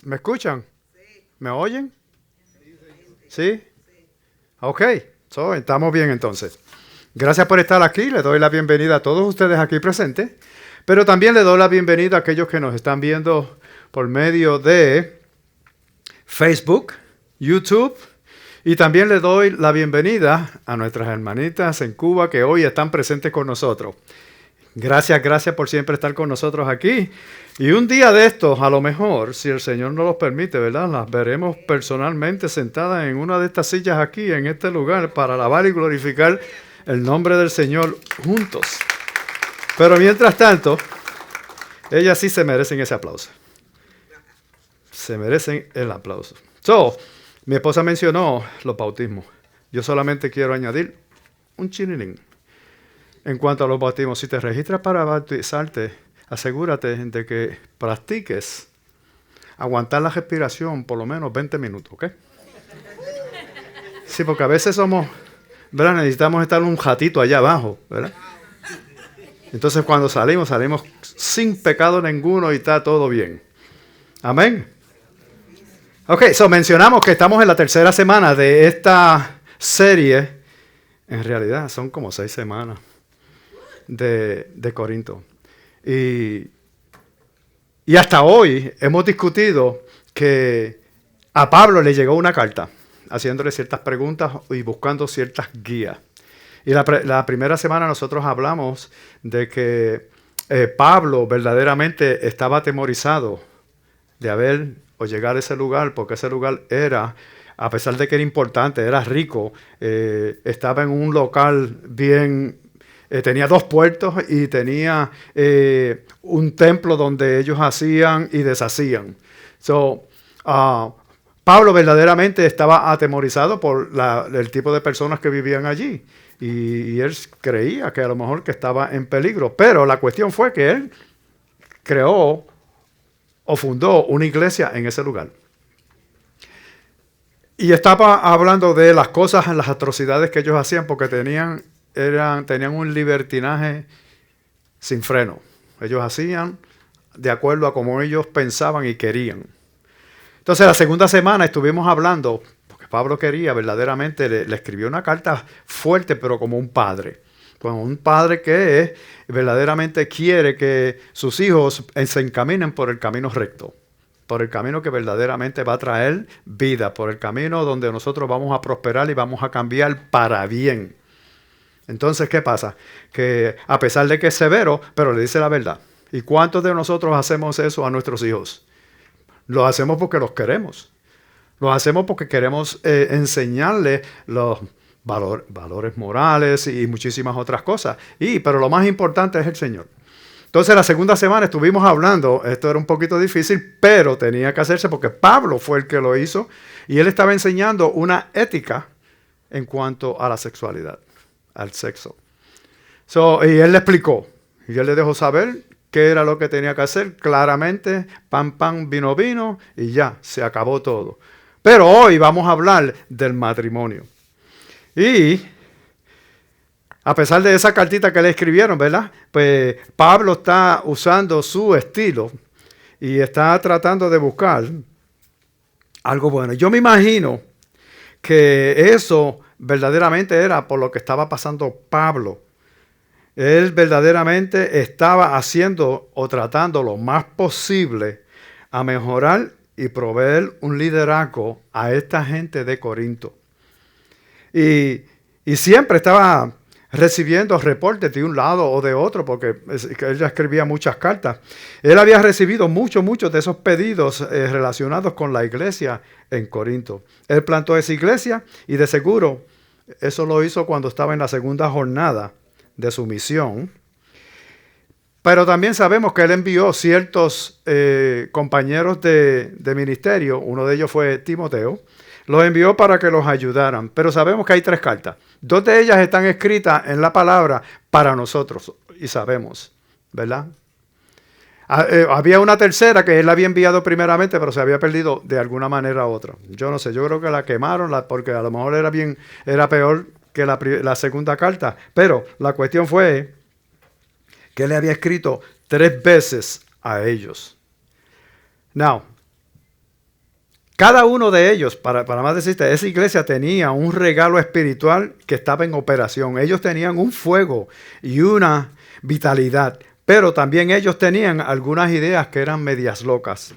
¿Me escuchan? ¿Me oyen? ¿Sí? Ok, estamos bien entonces. Gracias por estar aquí. Le doy la bienvenida a todos ustedes aquí presentes, pero también le doy la bienvenida a aquellos que nos están viendo por medio de Facebook, YouTube, y también le doy la bienvenida a nuestras hermanitas en Cuba que hoy están presentes con nosotros. Gracias por siempre estar con nosotros aquí. Y un día de estos, a lo mejor, si el Señor nos los permite, ¿verdad? Las veremos personalmente sentadas en una de estas sillas aquí, en este lugar, para alabar y glorificar el nombre del Señor juntos. Pero mientras tanto, ellas sí se merecen ese aplauso. Se merecen el aplauso. Mi esposa mencionó los bautismos. Yo solamente quiero añadir un chinilín. En cuanto a los bautismos, si te registras para bautizarte, asegúrate de que practiques aguantar la respiración por lo menos 20 minutos, ¿ok? Sí, porque a veces ¿verdad? Necesitamos estar un ratito allá abajo, ¿verdad? Entonces cuando salimos sin pecado ninguno y está todo bien. Amén. Ok, mencionamos que estamos en la tercera semana de esta serie. En realidad son como 6 semanas. De Corinto. Y hasta hoy hemos discutido que a Pablo le llegó una carta haciéndole ciertas preguntas y buscando ciertas guías. Y la primera semana nosotros hablamos de que Pablo verdaderamente estaba atemorizado de haber o llegar a ese lugar, porque ese lugar era, a pesar de que era importante, era rico, estaba en un local bien... tenía 2 puertos y tenía un templo donde ellos hacían y deshacían. Pablo verdaderamente estaba atemorizado por el tipo de personas que vivían allí. Y él creía que a lo mejor que estaba en peligro. Pero la cuestión fue que él creó o fundó una iglesia en ese lugar. Y estaba hablando de las cosas, las atrocidades que ellos hacían porque tenían un libertinaje sin freno. Ellos hacían de acuerdo a como ellos pensaban y querían. Entonces, la segunda semana estuvimos hablando, porque Pablo quería verdaderamente, le escribió una carta fuerte, pero como un padre. Como un padre que verdaderamente quiere que sus hijos se encaminen por el camino recto. Por el camino que verdaderamente va a traer vida. Por el camino donde nosotros vamos a prosperar y vamos a cambiar para bien. Entonces, ¿qué pasa? Que a pesar de que es severo, pero le dice la verdad. ¿Y cuántos de nosotros hacemos eso a nuestros hijos? Lo hacemos porque los queremos. Lo hacemos porque queremos enseñarles los valores morales y muchísimas otras cosas. Pero lo más importante es el Señor. Entonces, la segunda semana estuvimos hablando, esto era un poquito difícil, pero tenía que hacerse porque Pablo fue el que lo hizo. Y él estaba enseñando una ética en cuanto a la sexualidad. Al sexo. Y él le explicó. Y él le dejó saber qué era lo que tenía que hacer. Claramente, pan, vino, y ya, se acabó todo. Pero hoy vamos a hablar del matrimonio. Y a pesar de esa cartita que le escribieron, ¿verdad? Pues Pablo está usando su estilo y está tratando de buscar algo bueno. Yo me imagino que eso verdaderamente era por lo que estaba pasando Pablo. Él verdaderamente estaba haciendo o tratando lo más posible a mejorar y proveer un liderazgo a esta gente de Corinto. Y siempre estaba recibiendo reportes de un lado o de otro, porque él ya escribía muchas cartas. Él había recibido muchos de esos pedidos relacionados con la iglesia en Corinto. Él plantó esa iglesia y de seguro eso lo hizo cuando estaba en la segunda jornada de su misión. Pero también sabemos que él envió ciertos compañeros de ministerio, uno de ellos fue Timoteo, los envió para que los ayudaran. Pero sabemos que hay 3 cartas. 2 de ellas están escritas en la palabra para nosotros, y sabemos, ¿verdad? Había una tercera que él había enviado primeramente, pero se había perdido de alguna manera u otra. Yo no sé, yo creo que la quemaron porque a lo mejor era peor que la segunda carta. Pero la cuestión fue que él le había escrito 3 veces a ellos. Now, cada uno de ellos, para más decirte, esa iglesia tenía un regalo espiritual que estaba en operación. Ellos tenían un fuego y una vitalidad, pero también ellos tenían algunas ideas que eran medias locas.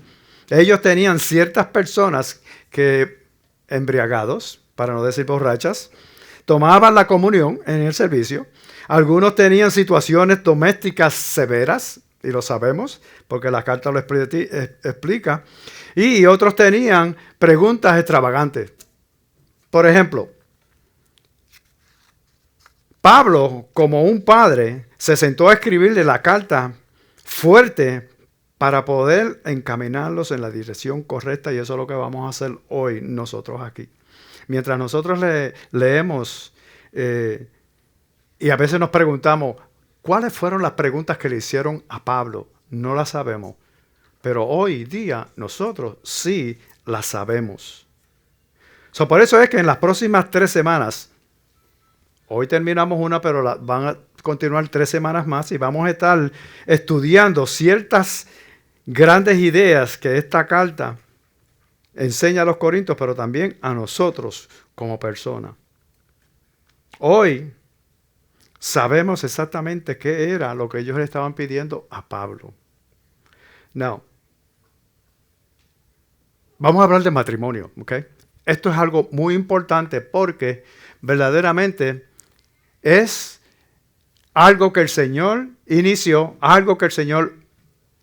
Ellos tenían ciertas personas que, embriagados, para no decir borrachas, tomaban la comunión en el servicio. Algunos tenían situaciones domésticas severas, y lo sabemos, porque la carta lo explica. Y otros tenían preguntas extravagantes. Por ejemplo, Pablo, como un padre, se sentó a escribirle la carta fuerte para poder encaminarlos en la dirección correcta, y eso es lo que vamos a hacer hoy nosotros aquí. Mientras nosotros leemos y a veces nos preguntamos, ¿cuáles fueron las preguntas que le hicieron a Pablo? No las sabemos. Pero hoy día nosotros sí las sabemos. Por eso es que en las próximas 3 semanas, hoy terminamos una, pero van a continuar 3 semanas más y vamos a estar estudiando ciertas grandes ideas que esta carta enseña a los corintios, pero también a nosotros como personas. Hoy sabemos exactamente qué era lo que ellos le estaban pidiendo a Pablo. Now, vamos a hablar de matrimonio, ¿ok? Esto es algo muy importante porque verdaderamente es algo que el Señor inició, algo que el Señor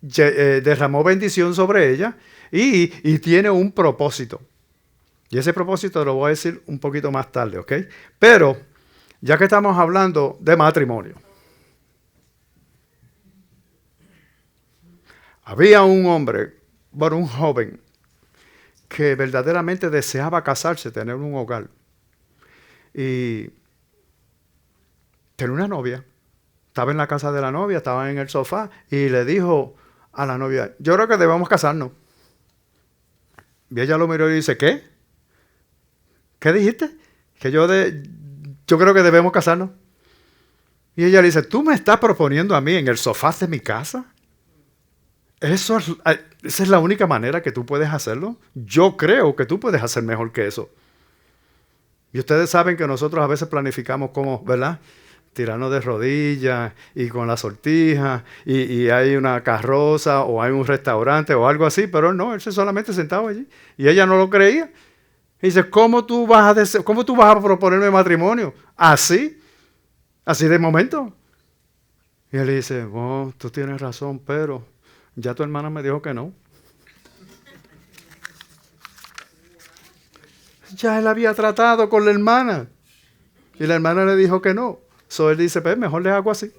derramó bendición sobre ella y tiene un propósito. Y ese propósito lo voy a decir un poquito más tarde, ¿ok? Pero, ya que estamos hablando de matrimonio, había un hombre, bueno, un joven, que verdaderamente deseaba casarse, tener un hogar. Y tenía una novia. Estaba en la casa de la novia, estaba en el sofá y le dijo a la novia, yo creo que debemos casarnos. Y ella lo miró y dice, ¿qué? ¿Qué dijiste? Que yo creo que debemos casarnos. Y ella le dice, ¿tú me estás proponiendo a mí en el sofá de mi casa? Esa es la única manera que tú puedes hacerlo. Yo creo que tú puedes hacer mejor que eso. Y ustedes saben que nosotros a veces planificamos como, ¿verdad? Tirarnos de rodillas y con la sortija y hay una carroza o hay un restaurante o algo así, pero no, él se solamente sentado allí. Y ella no lo creía. Y dice, ¿cómo tú vas a proponerme matrimonio? Así de momento. Y él dice, oh, tú tienes razón, pero ya tu hermana me dijo que no. Ya él había tratado con la hermana. Y la hermana le dijo que no. Él dice, pues mejor le hago así.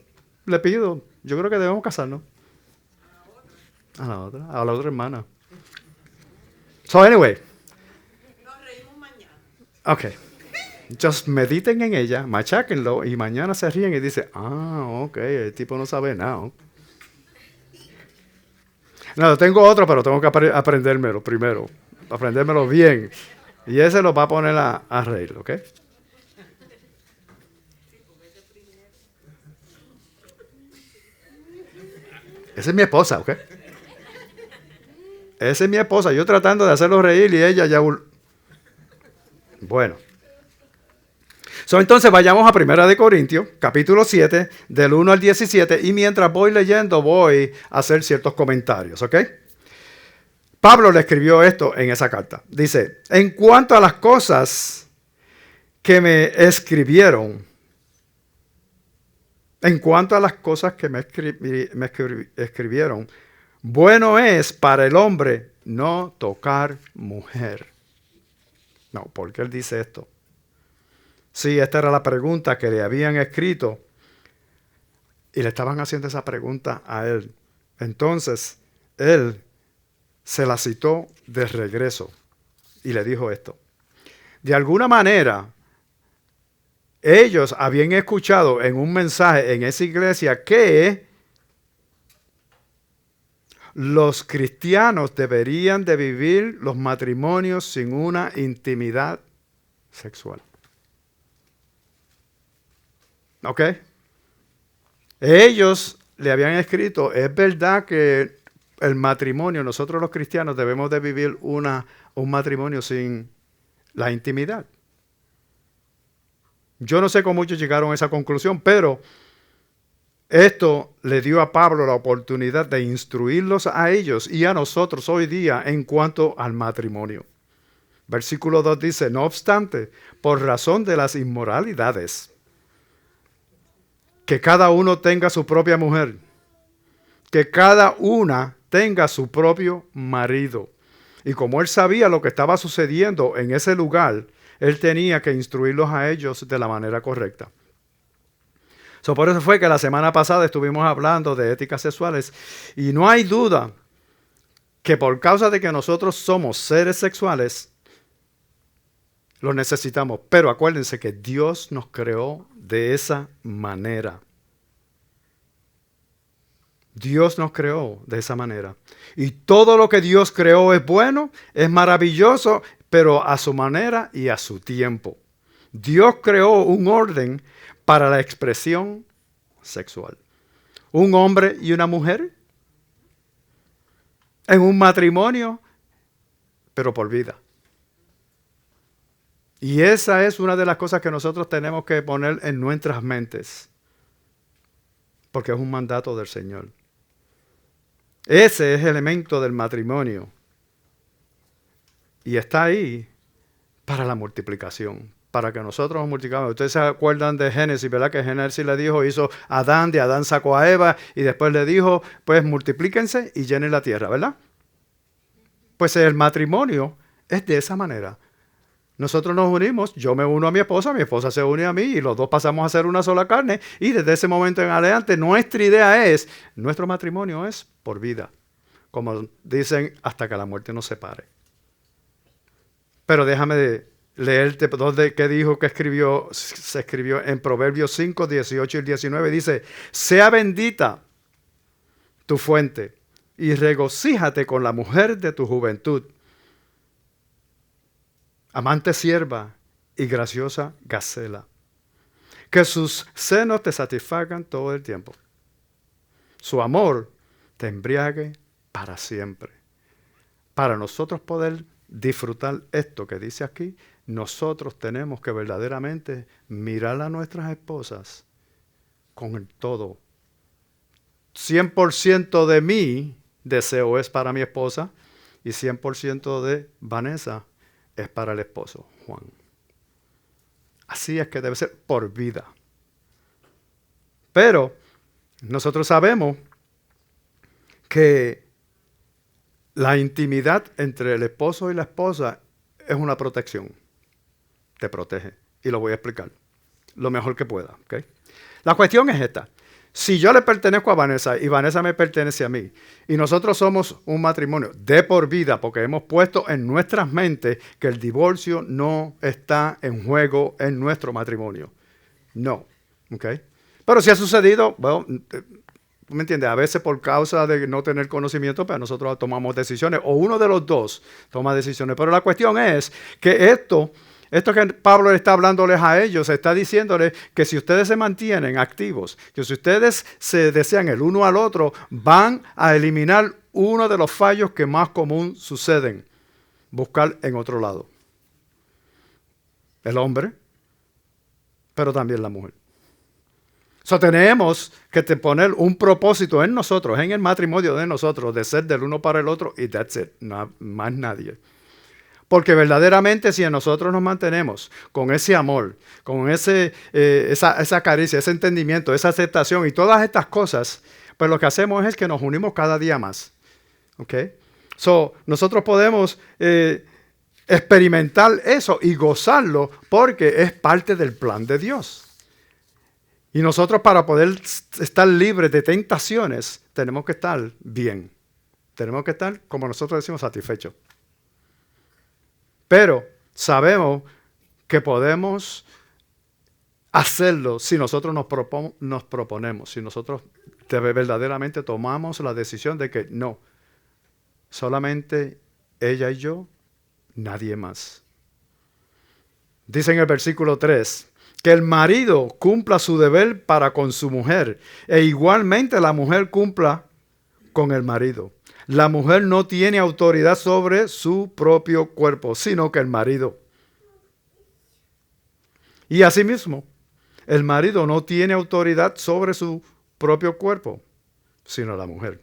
Le pido, yo creo que debemos casarnos. A la otra hermana. Anyway. Nos reímos mañana. Ok. Just mediten en ella, macháquenlo y mañana se ríen y dicen, ok, el tipo no sabe nada. No, tengo otro, pero tengo que aprendérmelo primero. Aprendérmelo bien. Y ese lo va a poner a reír, ¿ok? Esa es mi esposa, ¿ok? Esa es mi esposa. Yo tratando de hacerlo reír y ella ya... Bueno. Entonces vayamos a 1 Corintios, capítulo 7, del 1 al 17. Y mientras voy leyendo, voy a hacer ciertos comentarios, ¿ok? Pablo le escribió esto en esa carta. Dice, en cuanto a las cosas que me escribieron, escribieron, bueno es para el hombre no tocar mujer. No, ¿por qué él dice esto? Sí, esta era la pregunta que le habían escrito y le estaban haciendo esa pregunta a él. Entonces, él se la citó de regreso y le dijo esto. De alguna manera, ellos habían escuchado en un mensaje en esa iglesia que los cristianos deberían de vivir los matrimonios sin una intimidad sexual. ¿Ok? Ellos le habían escrito, es verdad que el matrimonio, nosotros los cristianos debemos de vivir un matrimonio sin la intimidad. Yo no sé cómo muchos llegaron a esa conclusión, pero esto le dio a Pablo la oportunidad de instruirlos a ellos y a nosotros hoy día en cuanto al matrimonio. Versículo 2 dice, no obstante, por razón de las inmoralidades, que cada uno tenga su propia mujer, que cada una tenga su propio marido. Y como él sabía lo que estaba sucediendo en ese lugar, él tenía que instruirlos a ellos de la manera correcta. Por eso fue que la semana pasada estuvimos hablando de éticas sexuales. Y no hay duda que por causa de que nosotros somos seres sexuales, lo necesitamos. Pero acuérdense que Dios nos creó de esa manera. Dios nos creó de esa manera. Y todo lo que Dios creó es bueno, es maravilloso, pero a su manera y a su tiempo. Dios creó un orden para la expresión sexual. Un hombre y una mujer en un matrimonio, pero por vida. Y esa es una de las cosas que nosotros tenemos que poner en nuestras mentes, porque es un mandato del Señor. Ese es el elemento del matrimonio. Y está ahí para la multiplicación, para que nosotros nos multiplicamos. Ustedes se acuerdan de Génesis, ¿verdad? Que Génesis le dijo, hizo a Adán, de Adán sacó a Eva, y después le dijo, pues multiplíquense y llenen la tierra, ¿verdad? Pues el matrimonio es de esa manera. Nosotros nos unimos, yo me uno a mi esposa se une a mí, y los dos pasamos a ser una sola carne, y desde ese momento en adelante nuestra idea es, nuestro matrimonio es por vida. Como dicen, hasta que la muerte nos separe. Pero déjame leerte qué dijo que se escribió en Proverbios 5, 18 y 19. Dice, sea bendita tu fuente y regocíjate con la mujer de tu juventud. Amante sierva y graciosa gacela. Que sus senos te satisfagan todo el tiempo. Su amor te embriague para siempre. Para nosotros poder disfrutar esto que dice aquí, nosotros tenemos que verdaderamente mirar a nuestras esposas con el todo. 100% de mi deseo es para mi esposa y 100% de Vanessa es para el esposo, Juan. Así es que debe ser por vida. Pero nosotros sabemos que la intimidad entre el esposo y la esposa es una protección. Te protege. Y lo voy a explicar lo mejor que pueda. ¿Okay? La cuestión es esta. Si yo le pertenezco a Vanessa y Vanessa me pertenece a mí, y nosotros somos un matrimonio de por vida, porque hemos puesto en nuestras mentes que el divorcio no está en juego en nuestro matrimonio. No. ¿Okay? Pero si ha sucedido, bueno, ¿me entiendes? A veces por causa de no tener conocimiento, pues nosotros tomamos decisiones, o uno de los dos toma decisiones. Pero la cuestión es que esto que Pablo le está hablándoles a ellos, está diciéndoles que si ustedes se mantienen activos, que si ustedes se desean el uno al otro, van a eliminar uno de los fallos que más común suceden. Buscar en otro lado. El hombre, pero también la mujer. Tenemos que poner un propósito en nosotros, en el matrimonio de nosotros, de ser del uno para el otro, y that's it, no, más nadie. Porque verdaderamente si nosotros nos mantenemos con ese amor, con esa caricia, ese entendimiento, esa aceptación y todas estas cosas, pues lo que hacemos es que nos unimos cada día más. ¿Okay? Nosotros podemos experimentar eso y gozarlo porque es parte del plan de Dios. Y nosotros para poder estar libres de tentaciones tenemos que estar bien. Tenemos que estar, como nosotros decimos, satisfechos. Pero sabemos que podemos hacerlo si nosotros nos proponemos, si nosotros verdaderamente tomamos la decisión de que no, solamente ella y yo, nadie más. Dice en el versículo 3, que el marido cumpla su deber para con su mujer, e igualmente la mujer cumpla con el marido. La mujer no tiene autoridad sobre su propio cuerpo, sino que el marido. Y asimismo, el marido no tiene autoridad sobre su propio cuerpo, sino la mujer.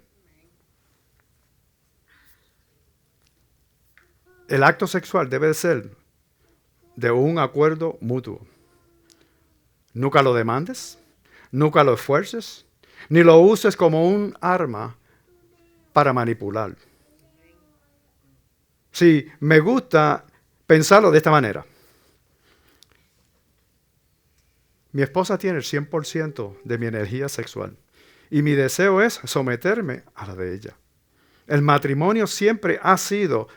El acto sexual debe ser de un acuerdo mutuo. Nunca lo demandes, nunca lo esfuerces, ni lo uses como un arma para manipular. Sí, me gusta pensarlo de esta manera. Mi esposa tiene el 100% de mi energía sexual y mi deseo es someterme a la de ella. El matrimonio siempre ha sido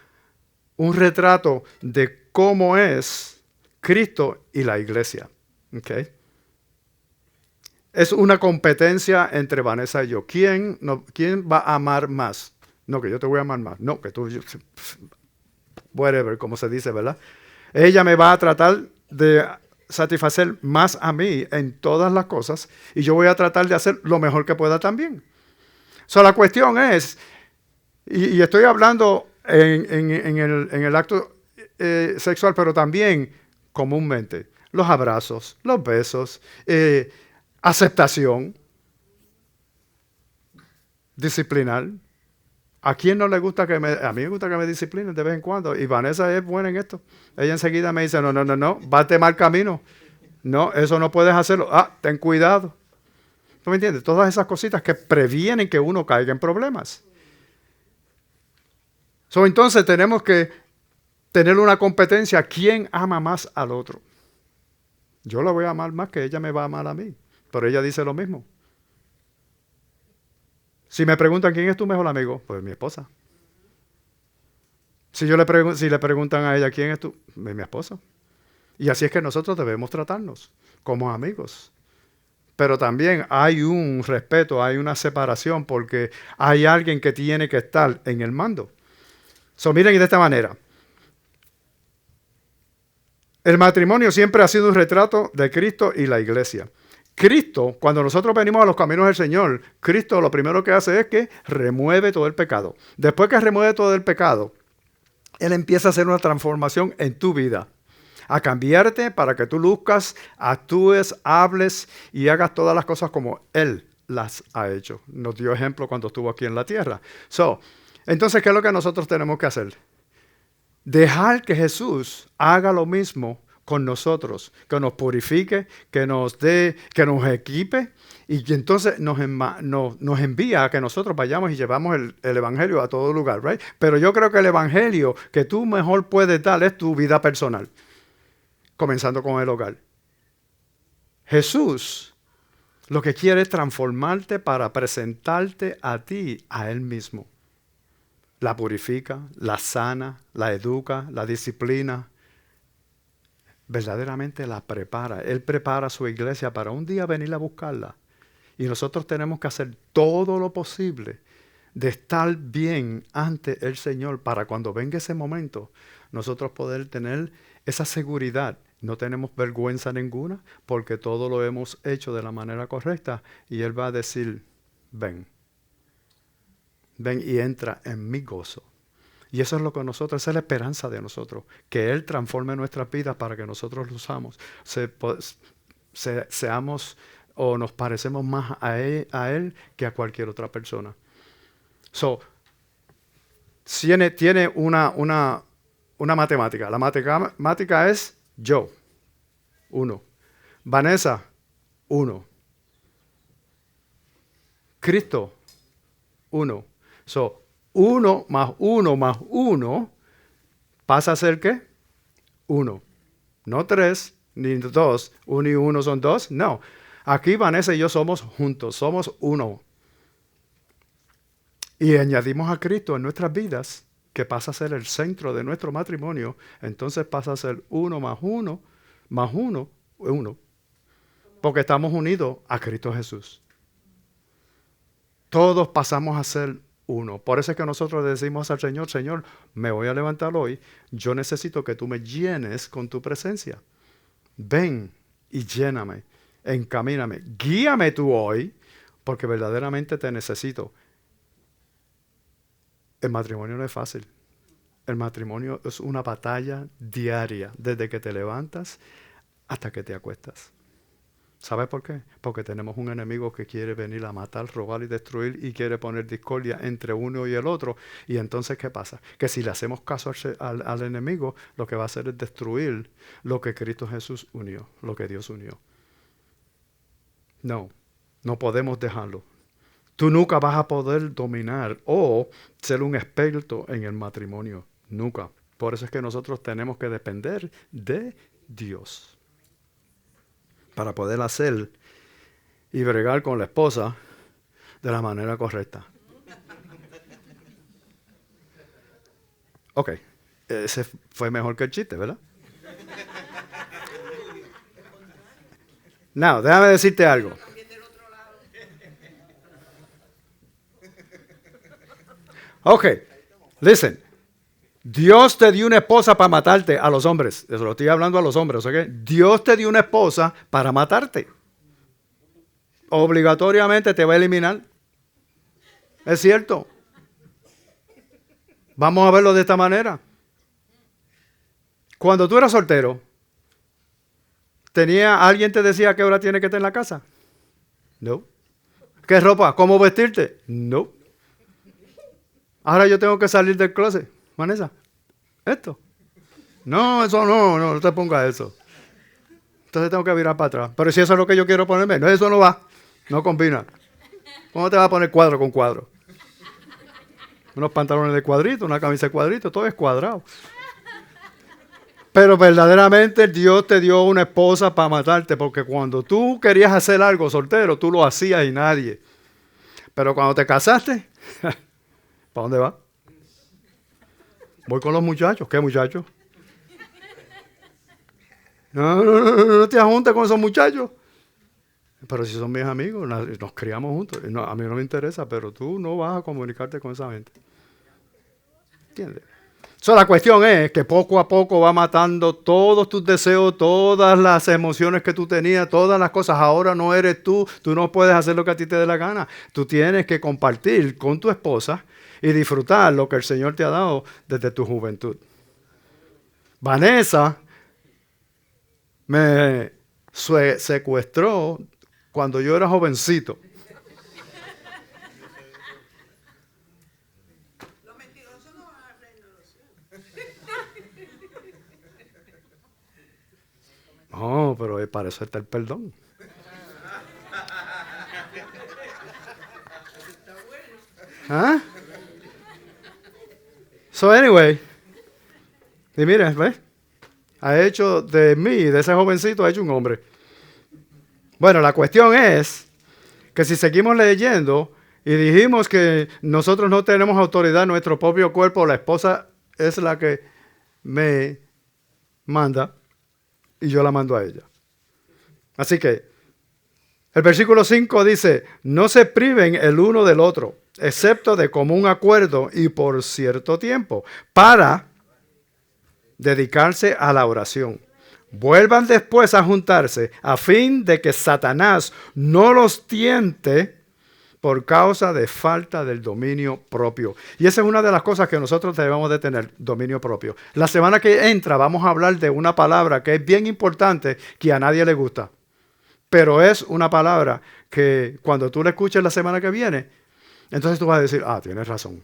un retrato de cómo es Cristo y la iglesia. ¿Okay? Es una competencia entre Vanessa y yo. ¿Quién va a amar más? No, que yo te voy a amar más. No, que tú... whatever, como se dice, ¿verdad? Ella me va a tratar de satisfacer más a mí en todas las cosas y yo voy a tratar de hacer lo mejor que pueda también. So, la cuestión es, y estoy hablando en el acto sexual, pero también comúnmente, los abrazos, los besos, aceptación, disciplinar. ¿A quién no le gusta que a mí me gusta que me disciplinen de vez en cuando? Y Vanessa es buena en esto. Ella enseguida me dice, no, vate mal camino. No, eso no puedes hacerlo. Ah, ten cuidado. ¿Tú me entiendes? Todas esas cositas que previenen que uno caiga en problemas. Entonces tenemos que tener una competencia. ¿Quién ama más al otro? Yo la voy a amar más que ella me va a amar a mí. Pero ella dice lo mismo. Si me preguntan quién es tu mejor amigo, pues mi esposa. Si le preguntan a ella quién es mi esposa. Y así es que nosotros debemos tratarnos como amigos. Pero también hay un respeto, hay una separación porque hay alguien que tiene que estar en el mando. Miren de esta manera. El matrimonio siempre ha sido un retrato de Cristo y la iglesia. Cristo, cuando nosotros venimos a los caminos del Señor, Cristo lo primero que hace es que remueve todo el pecado. Después que remueve todo el pecado, Él empieza a hacer una transformación en tu vida. A cambiarte para que tú luzcas, actúes, hables y hagas todas las cosas como Él las ha hecho. Nos dio ejemplo cuando estuvo aquí en la tierra. Entonces, ¿qué es lo que nosotros tenemos que hacer? Dejar que Jesús haga lo mismo con nosotros, que nos purifique, que nos dé, que nos equipe y que entonces nos envía a que nosotros vayamos y llevamos el evangelio a todo lugar, right? Pero yo creo que el evangelio que tú mejor puedes dar es tu vida personal, comenzando con el hogar. Jesús lo que quiere es transformarte para presentarte a ti, a Él mismo. La purifica, la sana, la educa, la disciplina. Verdaderamente la prepara. Él prepara a su iglesia para un día venir a buscarla. Y nosotros tenemos que hacer todo lo posible de estar bien ante el Señor para cuando venga ese momento, nosotros poder tener esa seguridad. No tenemos vergüenza ninguna porque todo lo hemos hecho de la manera correcta y Él va a decir, ven y entra en mi gozo. Y eso es lo que nosotros, esa es la esperanza de nosotros, que Él transforme nuestras vidas para que nosotros lo usamos, seamos o nos parecemos más a él que a cualquier otra persona. Tiene una matemática. La matemática es yo, 1. Vanessa, 1. Cristo, 1. 1 más 1 más 1 pasa a ser ¿qué? 1. No 3, ni 2. 1 y 1 son 2. No. Aquí Vanessa y yo somos juntos. Somos 1. Y añadimos a Cristo en nuestras vidas, que pasa a ser el centro de nuestro matrimonio. Entonces pasa a ser 1 más 1 más 1, 1. Porque estamos unidos a Cristo Jesús. Todos pasamos a ser 1. Por eso es que nosotros decimos al Señor, Señor, me voy a levantar hoy. Yo necesito que tú me llenes con tu presencia. Ven y lléname, encamíname, guíame tú hoy, porque verdaderamente te necesito. El matrimonio no es fácil. El matrimonio es una batalla diaria, desde que te levantas hasta que te acuestas. ¿Sabes por qué? Porque tenemos un enemigo que quiere venir a matar, robar y destruir y quiere poner discordia entre uno y el otro. Y entonces, ¿qué pasa? Que si le hacemos caso al enemigo, lo que va a hacer es destruir lo que Cristo Jesús unió, lo que Dios unió. No, no podemos dejarlo. Tú nunca vas a poder dominar o ser un experto en el matrimonio. Nunca. Por eso es que nosotros tenemos que depender de Dios para poder hacer y bregar con la esposa de la manera correcta. Ok, ese fue mejor que el chiste, ¿verdad? No, déjame decirte algo. Ok, listen. Dios te dio una esposa para matarte a los hombres. Eso lo estoy hablando a los hombres, ¿ok? Dios te dio una esposa para matarte. Obligatoriamente te va a eliminar. Es cierto. Vamos a verlo de esta manera. Cuando tú eras soltero, ¿alguien te decía a qué hora tienes que estar en la casa? No. ¿Qué ropa? ¿Cómo vestirte? No. Ahora yo tengo que salir del closet. Vanessa, ¿esto? No, eso no te pongas eso. Entonces tengo que virar para atrás. Pero si eso es lo que yo quiero ponerme, no, eso no va. No combina. ¿Cómo te vas a poner cuadro con cuadro? Unos pantalones de cuadrito, una camisa de cuadrito, todo es cuadrado. Pero verdaderamente Dios te dio una esposa para matarte, porque cuando tú querías hacer algo soltero, tú lo hacías y nadie. Pero cuando te casaste, ¿para dónde vas? Voy con los muchachos. ¿Qué muchachos? No te juntes con esos muchachos. Pero si son mis amigos, nos criamos juntos. No, a mí no me interesa, pero tú no vas a comunicarte con esa gente. ¿Entiendes? La cuestión es que poco a poco va matando todos tus deseos, todas las emociones que tú tenías, todas las cosas. Ahora no eres tú no puedes hacer lo que a ti te dé la gana. Tú tienes que compartir con tu esposa y disfrutar lo que el Señor te ha dado desde tu juventud. Vanessa me secuestró cuando yo era jovencito. Los mentirosos no van al reino de los cielos. No, pero para eso está el perdón. ¿Ah? So anyway, y mire, ¿ves? Ha hecho de mí, de ese jovencito, ha hecho un hombre. Bueno, la cuestión es que si seguimos leyendo y dijimos que nosotros no tenemos autoridad en nuestro propio cuerpo, la esposa es la que me manda y yo la mando a ella. Así que el versículo 5 dice, no se priven el uno del otro, excepto de común acuerdo y por cierto tiempo, para dedicarse a la oración. Vuelvan después a juntarse a fin de que Satanás no los tiente por causa de falta del dominio propio. Y esa es una de las cosas que nosotros debemos de tener, dominio propio. La semana que entra vamos a hablar de una palabra que es bien importante, que a nadie le gusta. Pero es una palabra que cuando tú la escuches la semana que viene, entonces tú vas a decir, tienes razón.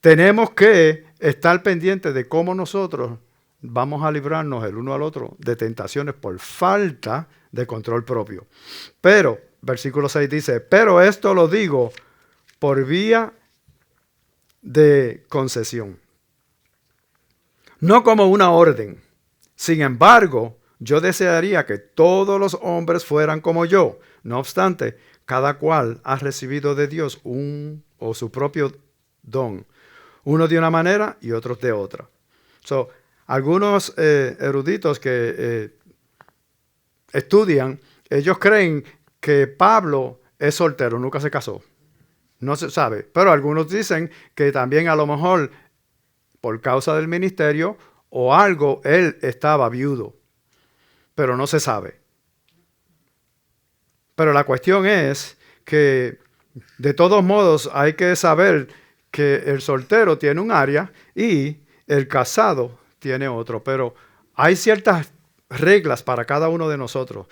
Tenemos que estar pendientes de cómo nosotros vamos a librarnos el uno al otro de tentaciones por falta de control propio. Pero, versículo 6 dice, pero esto lo digo por vía de concesión, no como una orden. Sin embargo, yo desearía que todos los hombres fueran como yo. No obstante, cada cual ha recibido de Dios o su propio don. Unos de una manera y otros de otra. Algunos eruditos que estudian, ellos creen que Pablo es soltero, nunca se casó. No se sabe. Pero algunos dicen que también a lo mejor por causa del ministerio o algo, él estaba viudo. Pero no se sabe. Pero la cuestión es que De todos modos, hay que saber que el soltero tiene un área y el casado tiene otro, pero hay ciertas reglas para cada uno de nosotros.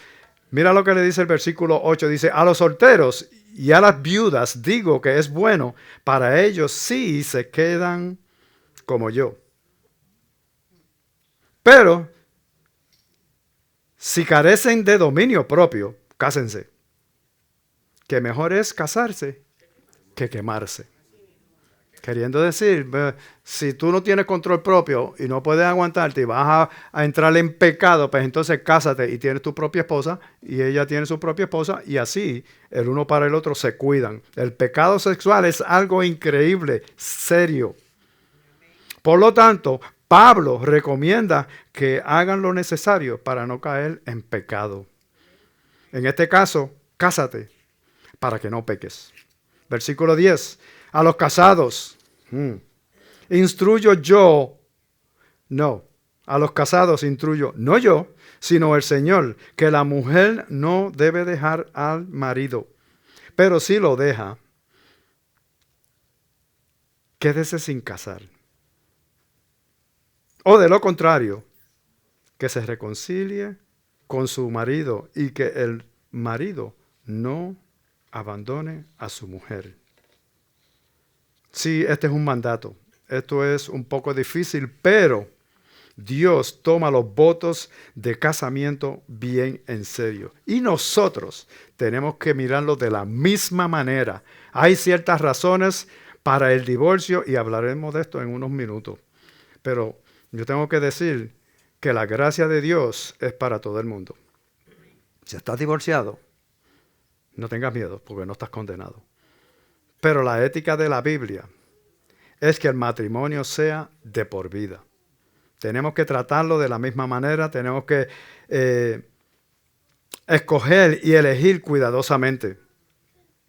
Mira lo que le dice el versículo 8, dice, a los solteros y a las viudas digo que es bueno para ellos si se quedan como yo. Pero si carecen de dominio propio, cásense. Que mejor es casarse que quemarse. Queriendo decir, si tú no tienes control propio y no puedes aguantarte y vas a entrar en pecado, pues entonces cásate y tienes tu propia esposa y ella tiene su propia esposa y así el uno para el otro se cuidan. El pecado sexual es algo increíble, serio. Por lo tanto, Pablo recomienda que hagan lo necesario para no caer en pecado. En este caso, cásate para que no peques. Versículo 10. A los casados, instruyo yo, no, a los casados instruyo, no yo, sino el Señor, que la mujer no debe dejar al marido, pero si lo deja, quédese sin casar. O de lo contrario, que se reconcilie con su marido y que el marido no abandone a su mujer. Sí, este es un mandato. Esto es un poco difícil, pero Dios toma los votos de casamiento bien en serio. Y nosotros tenemos que mirarlo de la misma manera. Hay ciertas razones para el divorcio y hablaremos de esto en unos minutos. Pero yo tengo que decir que la gracia de Dios es para todo el mundo. Si estás divorciado, no tengas miedo porque no estás condenado. Pero la ética de la Biblia es que el matrimonio sea de por vida. Tenemos que tratarlo de la misma manera, tenemos que escoger y elegir cuidadosamente.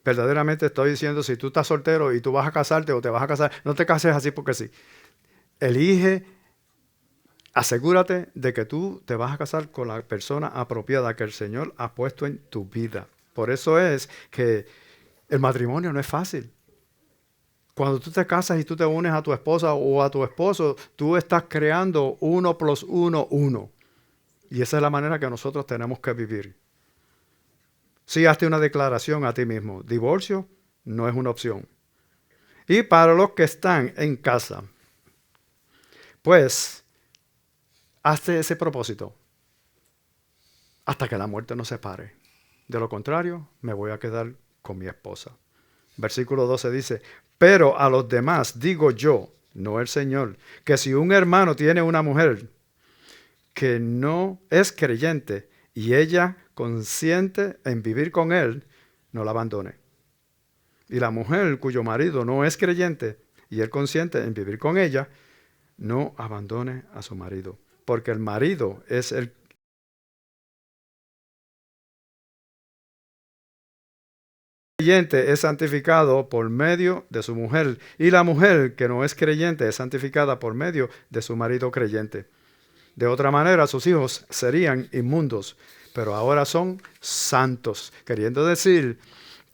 Verdaderamente estoy diciendo, si tú estás soltero y tú vas a casarte o te vas a casar, no te cases así porque sí. Elige, asegúrate de que tú te vas a casar con la persona apropiada que el Señor ha puesto en tu vida. Por eso es que el matrimonio no es fácil. Cuando tú te casas y tú te unes a tu esposa o a tu esposo, tú estás creando 1 + 1, 1. Y esa es la manera que nosotros tenemos que vivir. Sí, hazte una declaración a ti mismo. Divorcio no es una opción. Y para los que están en casa, pues, hazte ese propósito hasta que la muerte nos separe. De lo contrario, me voy a quedar con mi esposa. Versículo 12 dice, pero a los demás digo yo, no el Señor, que si un hermano tiene una mujer que no es creyente y ella consiente en vivir con él, no la abandone. Y la mujer cuyo marido no es creyente y él consiente en vivir con ella, no abandone a su marido, porque el marido es el creyente es santificado por medio de su mujer, y la mujer que no es creyente es santificada por medio de su marido creyente. De otra manera, sus hijos serían inmundos, pero ahora son santos, queriendo decir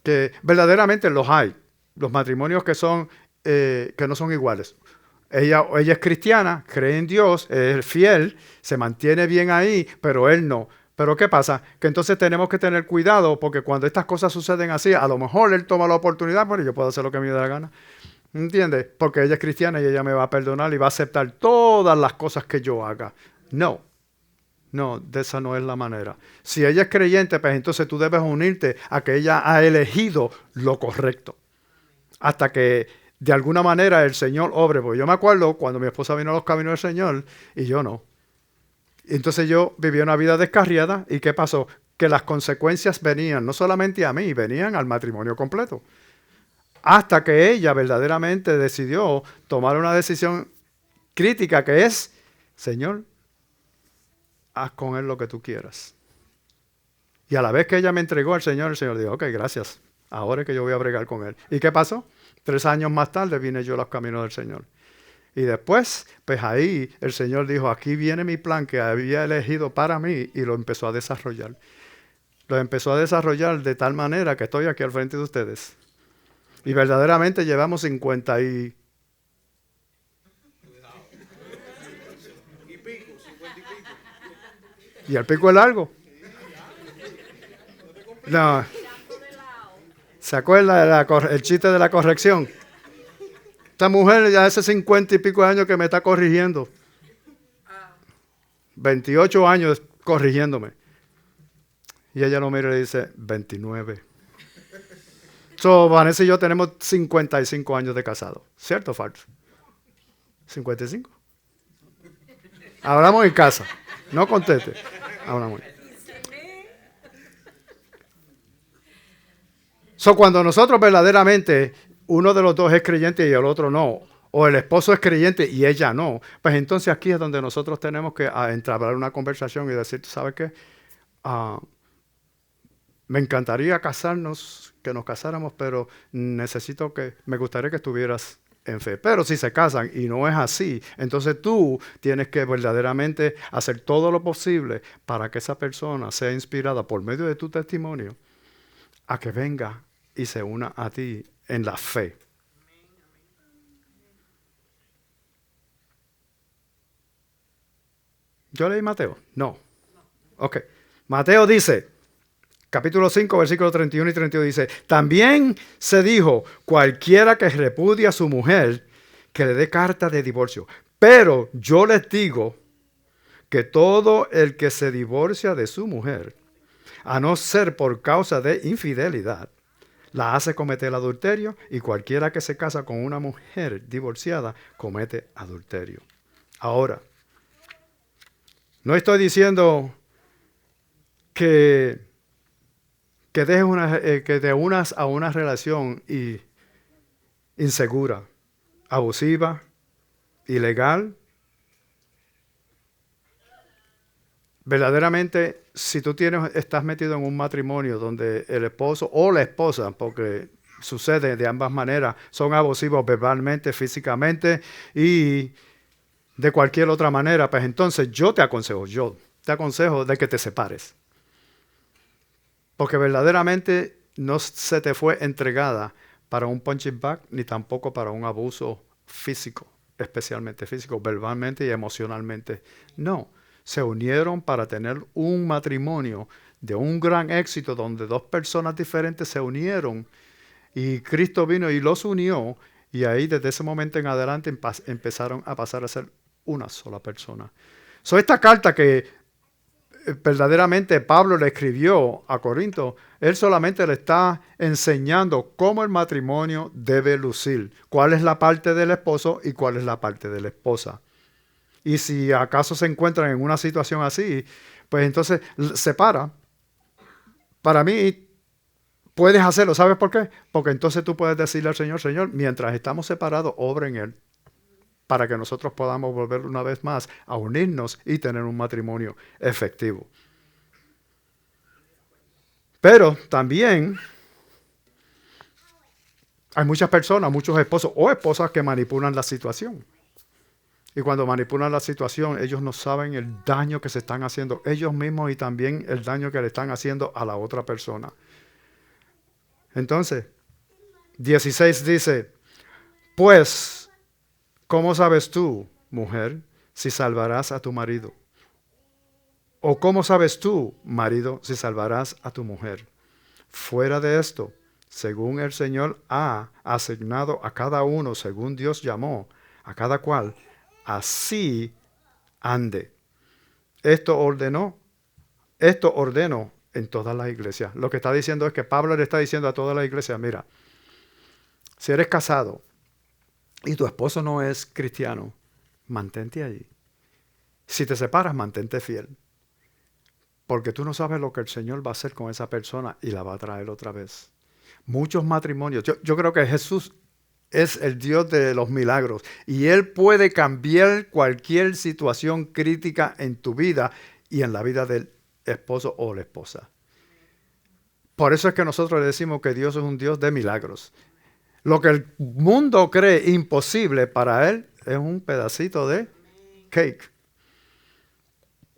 que verdaderamente los hay, los matrimonios que no son iguales. Ella es cristiana, cree en Dios, es fiel, se mantiene bien ahí, pero él no. Pero ¿qué pasa? Que entonces tenemos que tener cuidado porque cuando estas cosas suceden así, a lo mejor él toma la oportunidad, pero yo puedo hacer lo que me dé la gana. ¿Entiendes? Porque ella es cristiana y ella me va a perdonar y va a aceptar todas las cosas que yo haga. No, de esa no es la manera. Si ella es creyente, pues entonces tú debes unirte a que ella ha elegido lo correcto. Hasta que de alguna manera el Señor obre. Porque yo me acuerdo cuando mi esposa vino a los caminos del Señor y yo no. Entonces yo viví una vida descarriada y ¿qué pasó? Que las consecuencias venían no solamente a mí, venían al matrimonio completo. Hasta que ella verdaderamente decidió tomar una decisión crítica que es, Señor, haz con él lo que tú quieras. Y a la vez que ella me entregó al Señor, el Señor dijo, ok, gracias, ahora es que yo voy a bregar con él. ¿Y qué pasó? 3 años más tarde vine yo a los caminos del Señor. Y después, pues ahí el Señor dijo, aquí viene mi plan que había elegido para mí y lo empezó a desarrollar. Lo empezó a desarrollar de tal manera que estoy aquí al frente de ustedes. Y verdaderamente llevamos 50 y... Y el pico es largo. No. ¿Se acuerda el chiste de la corrección? Esta mujer ya hace 50 y pico de años que me está corrigiendo. 28 años corrigiéndome. Y ella lo mira y le dice, 29. So, Vanessa y yo tenemos 55 años de casado. ¿Cierto o falso? 55. Hablamos en casa. No conteste. Hablamos. So, cuando nosotros verdaderamente, uno de los dos es creyente y el otro no, o el esposo es creyente y ella no, pues entonces aquí es donde nosotros tenemos que entablar una conversación y decir, ¿sabes qué? Me encantaría casarnos, que nos casáramos, pero me gustaría que estuvieras en fe. Pero si se casan y no es así, entonces tú tienes que verdaderamente hacer todo lo posible para que esa persona sea inspirada por medio de tu testimonio a que venga y se una a ti en la fe. ¿Yo leí Mateo? No. Ok. Mateo dice, capítulo 5, versículos 31 y 32 dice, también se dijo, cualquiera que repudie a su mujer, que le dé carta de divorcio. Pero yo les digo que todo el que se divorcia de su mujer, a no ser por causa de infidelidad, la hace cometer adulterio, y cualquiera que se casa con una mujer divorciada comete adulterio. Ahora, no estoy diciendo que te unas a una relación insegura, abusiva, ilegal. Verdaderamente, si tú estás metido en un matrimonio donde el esposo o la esposa, porque sucede de ambas maneras, son abusivos verbalmente, físicamente y de cualquier otra manera, pues entonces yo te aconsejo de que te separes. Porque verdaderamente no se te fue entregada para un punching bag, ni tampoco para un abuso físico, especialmente físico, verbalmente y emocionalmente. No. Se unieron para tener un matrimonio de un gran éxito donde dos personas diferentes se unieron y Cristo vino y los unió, y ahí desde ese momento en adelante empezaron a pasar a ser una sola persona. So, esta carta que verdaderamente Pablo le escribió a Corinto, él solamente le está enseñando cómo el matrimonio debe lucir, cuál es la parte del esposo y cuál es la parte de la esposa. Y si acaso se encuentran en una situación así, pues entonces separa. Para mí, puedes hacerlo. ¿Sabes por qué? Porque entonces tú puedes decirle al Señor, Señor, mientras estamos separados, obra en Él, para que nosotros podamos volver una vez más a unirnos y tener un matrimonio efectivo. Pero también hay muchas personas, muchos esposos o esposas que manipulan la situación. Y cuando manipulan la situación, ellos no saben el daño que se están haciendo ellos mismos y también el daño que le están haciendo a la otra persona. Entonces, 16 dice, pues, ¿cómo sabes tú, mujer, si salvarás a tu marido? ¿O cómo sabes tú, marido, si salvarás a tu mujer? Fuera de esto, según el Señor ha asignado a cada uno, según Dios llamó a cada cual, así ande. Esto ordeno en todas las iglesias. Lo que está diciendo es que Pablo le está diciendo a todas las iglesias, mira, si eres casado y tu esposo no es cristiano, mantente allí. Si te separas, mantente fiel. Porque tú no sabes lo que el Señor va a hacer con esa persona y la va a traer otra vez. Muchos matrimonios. Yo creo que Jesús es el Dios de los milagros y Él puede cambiar cualquier situación crítica en tu vida y en la vida del esposo o la esposa. Por eso es que nosotros le decimos que Dios es un Dios de milagros. Lo que el mundo cree imposible, para Él es un pedacito de cake.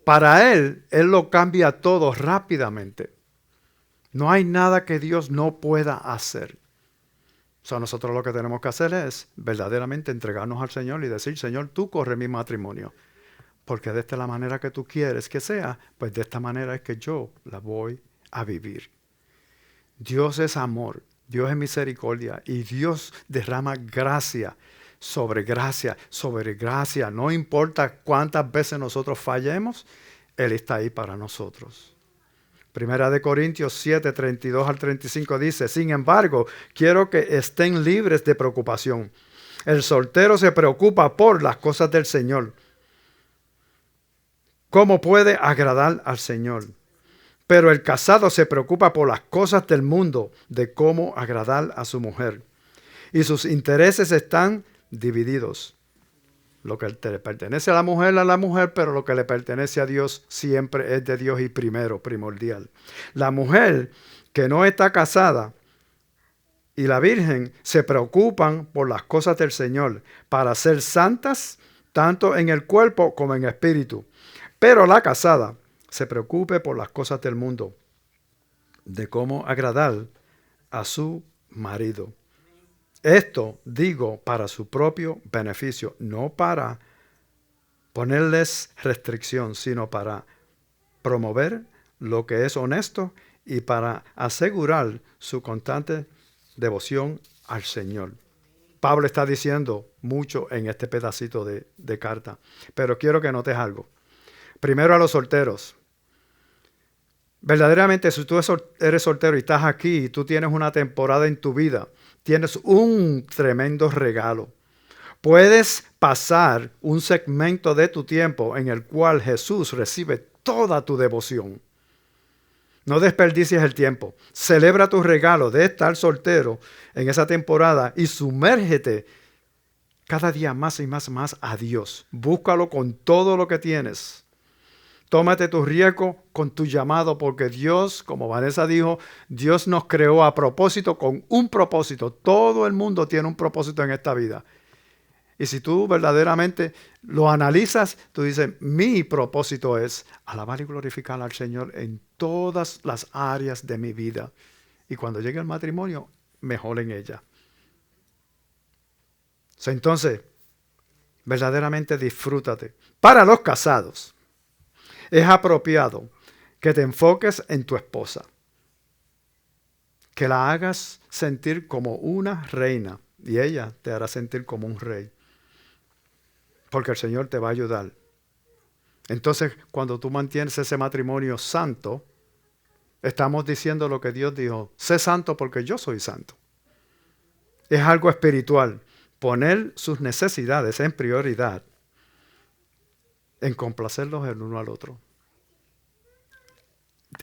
Para Él lo cambia todo rápidamente. No hay nada que Dios no pueda hacer. So, nosotros lo que tenemos que hacer es verdaderamente entregarnos al Señor y decir, Señor, tú corre mi matrimonio. Porque de esta la manera que tú quieres que sea, pues de esta manera es que yo la voy a vivir. Dios es amor, Dios es misericordia y Dios derrama gracia sobre gracia, sobre gracia. No importa cuántas veces nosotros fallemos, Él está ahí para nosotros. Primera de Corintios 7, 32 al 35 dice, sin embargo, quiero que estén libres de preocupación. El soltero se preocupa por las cosas del Señor. ¿Cómo puede agradar al Señor? Pero el casado se preocupa por las cosas del mundo, de cómo agradar a su mujer. Y sus intereses están divididos. Lo que le pertenece a la mujer, pero lo que le pertenece a Dios siempre es de Dios y primero, primordial. La mujer que no está casada y la virgen se preocupan por las cosas del Señor para ser santas tanto en el cuerpo como en espíritu. Pero la casada se preocupe por las cosas del mundo, de cómo agradar a su marido. Esto digo para su propio beneficio, no para ponerles restricción, sino para promover lo que es honesto y para asegurar su constante devoción al Señor. Pablo está diciendo mucho en este pedacito de carta, pero quiero que notes algo. Primero a los solteros. Verdaderamente, si tú eres soltero y estás aquí y tú tienes una temporada en tu vida, tienes un tremendo regalo. Puedes pasar un segmento de tu tiempo en el cual Jesús recibe toda tu devoción. No desperdicies el tiempo. Celebra tu regalo de estar soltero en esa temporada y sumérgete cada día más y más a Dios. Búscalo con todo lo que tienes. Tómate tu riesgo con tu llamado, porque Dios, como Vanessa dijo, Dios nos creó a propósito, con un propósito. Todo el mundo tiene un propósito en esta vida. Y si tú verdaderamente lo analizas, tú dices, mi propósito es alabar y glorificar al Señor en todas las áreas de mi vida. Y cuando llegue el matrimonio, mejor en ella. Entonces, verdaderamente disfrútate. Para los casados, es apropiado que te enfoques en tu esposa, que la hagas sentir como una reina y ella te hará sentir como un rey, porque el Señor te va a ayudar. Entonces, cuando tú mantienes ese matrimonio santo, estamos diciendo lo que Dios dijo, sé santo porque yo soy santo. Es algo espiritual, poner sus necesidades en prioridad, en complacerlos el uno al otro.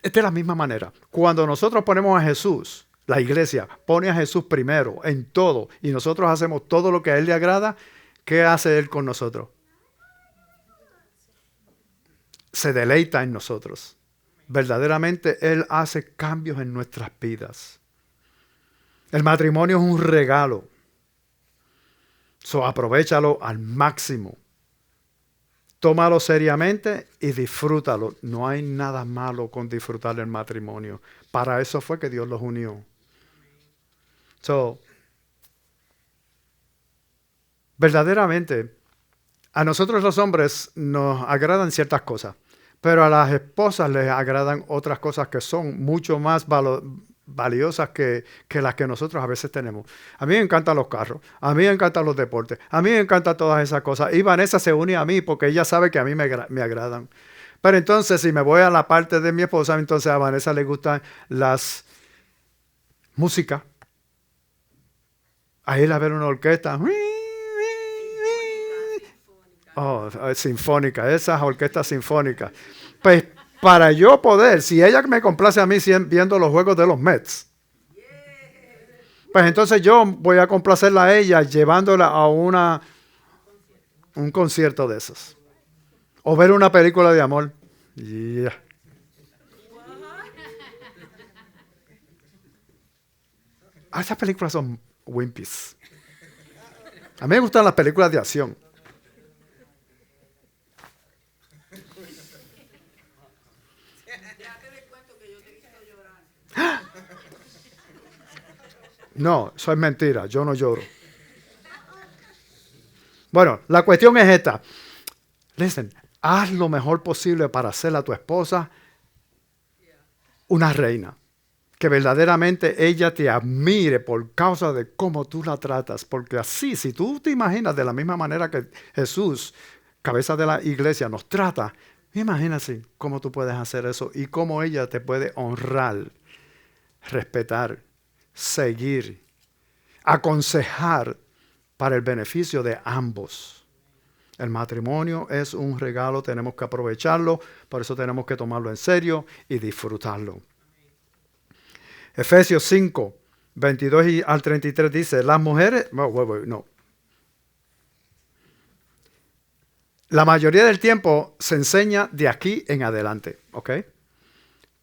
De la misma manera, cuando nosotros ponemos a Jesús, la iglesia pone a Jesús primero en todo y nosotros hacemos todo lo que a Él le agrada, ¿qué hace Él con nosotros? Se deleita en nosotros. Verdaderamente Él hace cambios en nuestras vidas. El matrimonio es un regalo. Aprovéchalo al máximo. Tómalo seriamente y disfrútalo. No hay nada malo con disfrutar el matrimonio. Para eso fue que Dios los unió. Verdaderamente, a nosotros los hombres nos agradan ciertas cosas, pero a las esposas les agradan otras cosas que son mucho más valiosas que las que nosotros a veces tenemos. A mí me encantan los carros, a mí me encantan los deportes, a mí me encantan todas esas cosas. Y Vanessa se une a mí porque ella sabe que a mí me agradan. Pero entonces, si me voy a la parte de mi esposa, entonces a Vanessa le gustan las músicas. A ir a ver una orquesta. Sinfónica, esas orquestas sinfónicas. Pues para yo poder, si ella me complace a mí viendo los juegos de los Mets, pues entonces yo voy a complacerla a ella llevándola a un concierto de esos. O ver una película de amor. Yeah. Esas películas son wimpies. A mí me gustan las películas de acción. No, eso es mentira, yo no lloro. Bueno, la cuestión es esta. Listen, haz lo mejor posible para hacer a tu esposa una reina. Que verdaderamente ella te admire por causa de cómo tú la tratas. Porque así, si tú te imaginas de la misma manera que Jesús, cabeza de la iglesia, nos trata, imagínate cómo tú puedes hacer eso y cómo ella te puede honrar, respetar, seguir, aconsejar para el beneficio de ambos. El matrimonio es un regalo, tenemos que aprovecharlo, por eso tenemos que tomarlo en serio y disfrutarlo. Efesios 5, 22 al 33 dice, las mujeres, no. La mayoría del tiempo se enseña de aquí en adelante, ¿ok?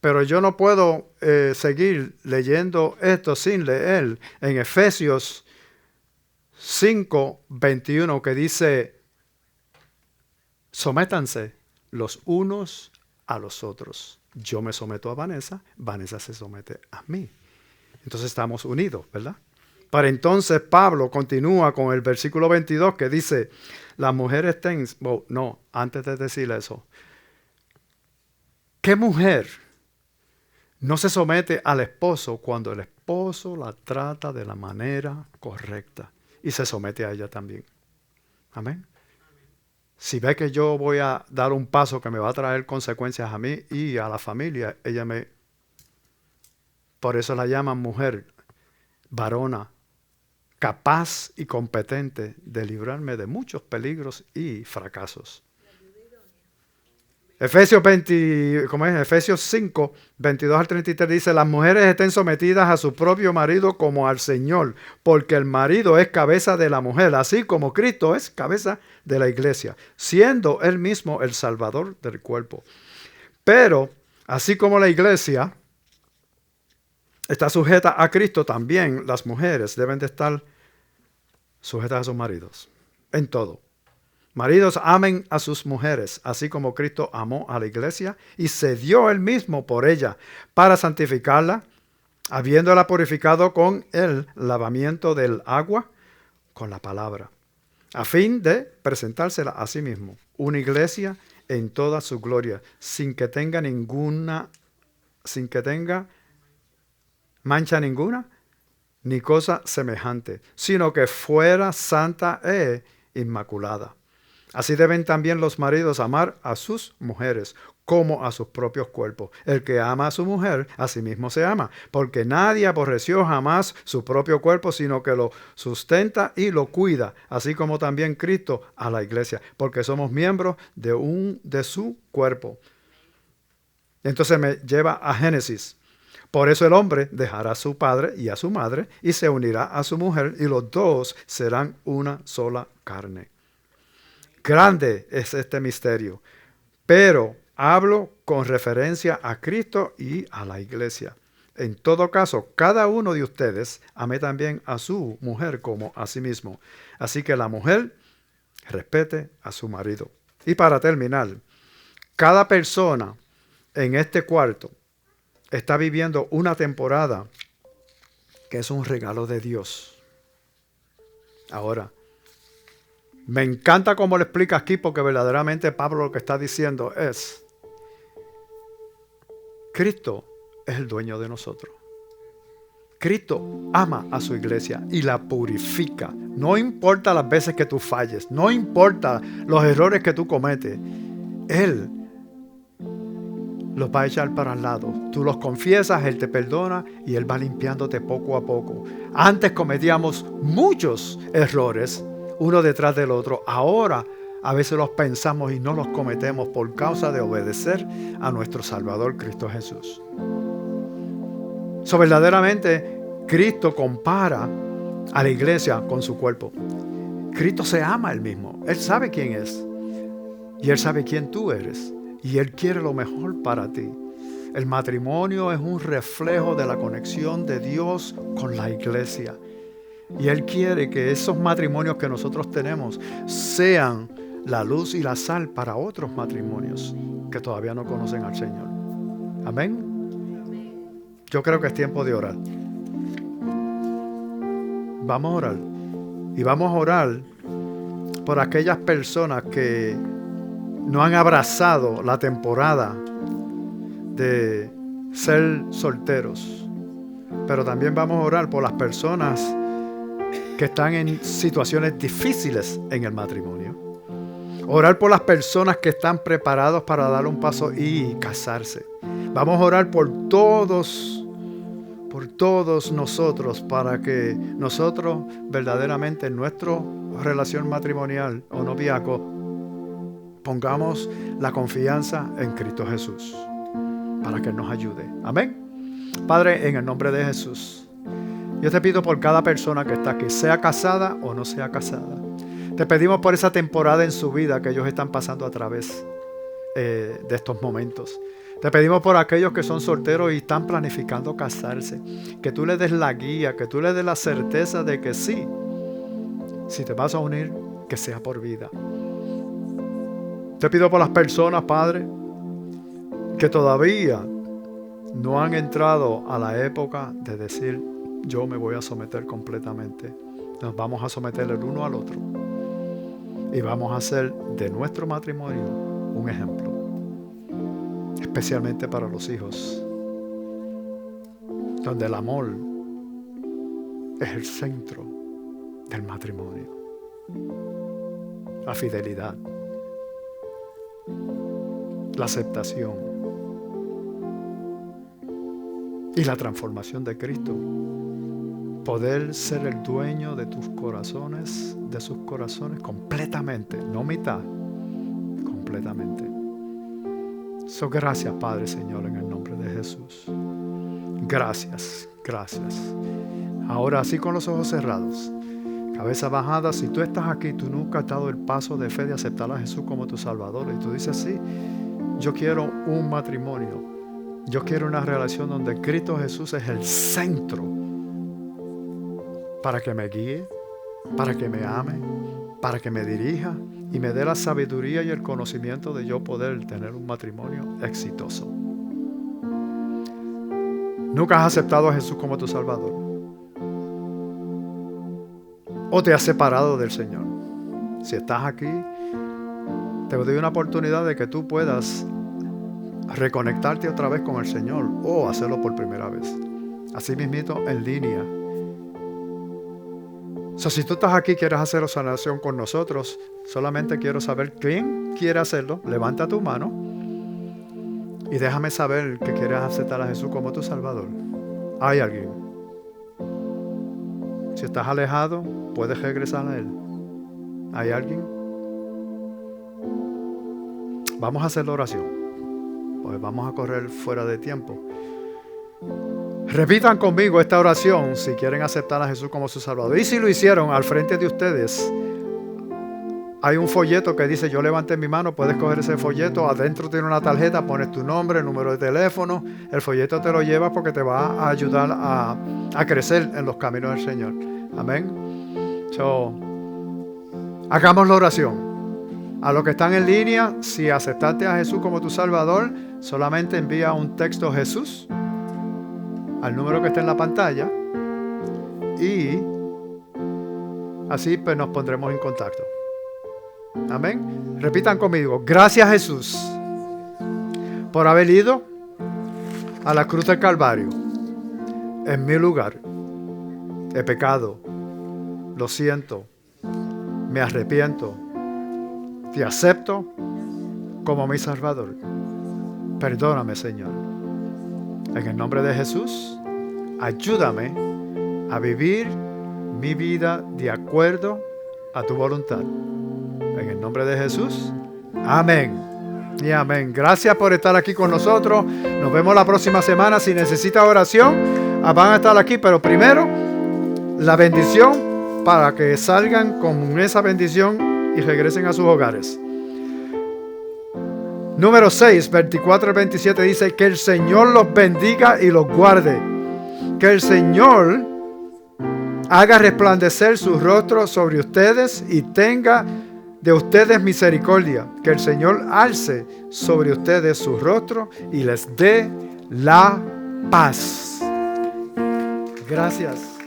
Pero yo no puedo seguir leyendo esto sin leer en Efesios 5, 21, que dice, sométanse los unos a los otros. Yo me someto a Vanessa, Vanessa se somete a mí. Entonces estamos unidos, ¿verdad? Para entonces Pablo continúa con el versículo 22 que dice, las mujeres antes de decir eso, ¿qué mujer no se somete al esposo cuando el esposo la trata de la manera correcta y se somete a ella también? Amén. Si ve que yo voy a dar un paso que me va a traer consecuencias a mí y a la familia, por eso la llaman mujer, varona, capaz y competente de librarme de muchos peligros y fracasos. Efesios 5, 22 al 33 dice, las mujeres estén sometidas a su propio marido como al Señor, porque el marido es cabeza de la mujer, así como Cristo es cabeza de la iglesia, siendo él mismo el Salvador del cuerpo. Pero, así como la iglesia está sujeta a Cristo, también las mujeres deben de estar sujetas a sus maridos, en todo. Maridos, amen a sus mujeres, así como Cristo amó a la iglesia y se dio él mismo por ella para santificarla, habiéndola purificado con el lavamiento del agua, con la palabra, a fin de presentársela a sí mismo, una iglesia en toda su gloria, sin que tenga mancha ninguna, ni cosa semejante, sino que fuera santa e inmaculada. Así deben también los maridos amar a sus mujeres como a sus propios cuerpos. El que ama a su mujer, a sí mismo se ama, porque nadie aborreció jamás su propio cuerpo, sino que lo sustenta y lo cuida, así como también Cristo a la iglesia, porque somos miembros de su cuerpo. Entonces me lleva a Génesis. Por eso el hombre dejará a su padre y a su madre y se unirá a su mujer y los dos serán una sola carne. Grande es este misterio, pero hablo con referencia a Cristo y a la iglesia. En todo caso, cada uno de ustedes ame también a su mujer como a sí mismo. Así que la mujer respete a su marido. Y para terminar, cada persona en este cuarto está viviendo una temporada que es un regalo de Dios. Ahora, me encanta cómo lo explica aquí, porque verdaderamente Pablo lo que está diciendo es, Cristo es el dueño de nosotros. Cristo ama a su iglesia y la purifica. No importa las veces que tú falles, no importa los errores que tú cometes, Él los va a echar para el lado. Tú los confiesas, Él te perdona y Él va limpiándote poco a poco. Antes cometíamos muchos errores, uno detrás del otro. Ahora a veces los pensamos y no los cometemos por causa de obedecer a nuestro Salvador Cristo Jesús. Verdaderamente Cristo compara a la iglesia con su cuerpo. Cristo se ama a Él mismo. Él sabe quién es y Él sabe quién tú eres y Él quiere lo mejor para ti. El matrimonio es un reflejo de la conexión de Dios con la iglesia. Y Él quiere que esos matrimonios que nosotros tenemos sean la luz y la sal para otros matrimonios que todavía no conocen al Señor. Amén. Yo creo que es tiempo de orar. Vamos a orar. Y vamos a orar por aquellas personas que no han abrazado la temporada de ser solteros. Pero también vamos a orar por las personas que están en situaciones difíciles en el matrimonio. Orar por las personas que están preparados para dar un paso y casarse. Vamos a orar por todos nosotros, para que nosotros verdaderamente en nuestra relación matrimonial o noviazgo pongamos la confianza en Cristo Jesús, para que Él nos ayude. Amén. Padre, en el nombre de Jesús, yo te pido por cada persona que está aquí, sea casada o no sea casada. Te pedimos por esa temporada en su vida que ellos están pasando a través de estos momentos. Te pedimos por aquellos que son solteros y están planificando casarse, que tú les des la guía, que tú les des la certeza de que sí, si te vas a unir, que sea por vida. Te pido por las personas, Padre, que todavía no han entrado a la época de decir, yo me voy a someter completamente. Nos vamos a someter el uno al otro y vamos a hacer de nuestro matrimonio un ejemplo. Especialmente para los hijos, donde el amor es el centro del matrimonio. La fidelidad, la aceptación y la transformación de Cristo. Poder ser el dueño de tus corazones, de sus corazones completamente, no mitad, completamente. Gracias, Padre, Señor, en el nombre de Jesús. Gracias, gracias. Ahora, así con los ojos cerrados, cabeza bajada, si tú estás aquí, tú nunca has dado el paso de fe de aceptar a Jesús como tu Salvador, y tú dices, sí, yo quiero un matrimonio, yo quiero una relación donde Cristo Jesús es el centro, para que me guíe, para que me ame, para que me dirija y me dé la sabiduría y el conocimiento de yo poder tener un matrimonio exitoso. ¿Nunca has aceptado a Jesús como tu Salvador? ¿O te has separado del Señor? Si estás aquí, te doy una oportunidad de que tú puedas reconectarte otra vez con el Señor o hacerlo por primera vez. Así mismito, en línea. Si tú estás aquí y quieres hacer sanación con nosotros, solamente quiero saber quién quiere hacerlo. Levanta tu mano y déjame saber que quieres aceptar a Jesús como tu Salvador. ¿Hay alguien? Si estás alejado, puedes regresar a Él. ¿Hay alguien? Vamos a hacer la oración, pues vamos a correr fuera de tiempo. Repitan conmigo esta oración si quieren aceptar a Jesús como su Salvador. Y si lo hicieron, al frente de ustedes hay un folleto que dice yo levanté mi mano. Puedes coger ese folleto, adentro tiene una tarjeta, pones tu nombre, el número de teléfono. El folleto te lo llevas porque te va a ayudar a crecer en los caminos del Señor. Amén. Hagamos la oración. A los que están en línea, si aceptaste a Jesús como tu Salvador, solamente envía un texto Jesús al número que está en la pantalla y así pues nos pondremos en contacto. Amén. Repitan conmigo. Gracias, Jesús, por haber ido a la cruz del Calvario en mi lugar. He pecado, lo siento, me arrepiento, te acepto como mi Salvador. Perdóname, Señor. En el nombre de Jesús, ayúdame a vivir mi vida de acuerdo a tu voluntad. En el nombre de Jesús, amén y amén. Gracias por estar aquí con nosotros. Nos vemos la próxima semana. Si necesita oración, van a estar aquí. Pero primero, la bendición para que salgan con esa bendición y regresen a sus hogares. Número 6, 24 al 27 dice que el Señor los bendiga y los guarde. Que el Señor haga resplandecer su rostro sobre ustedes y tenga de ustedes misericordia. Que el Señor alce sobre ustedes su rostro y les dé la paz. Gracias.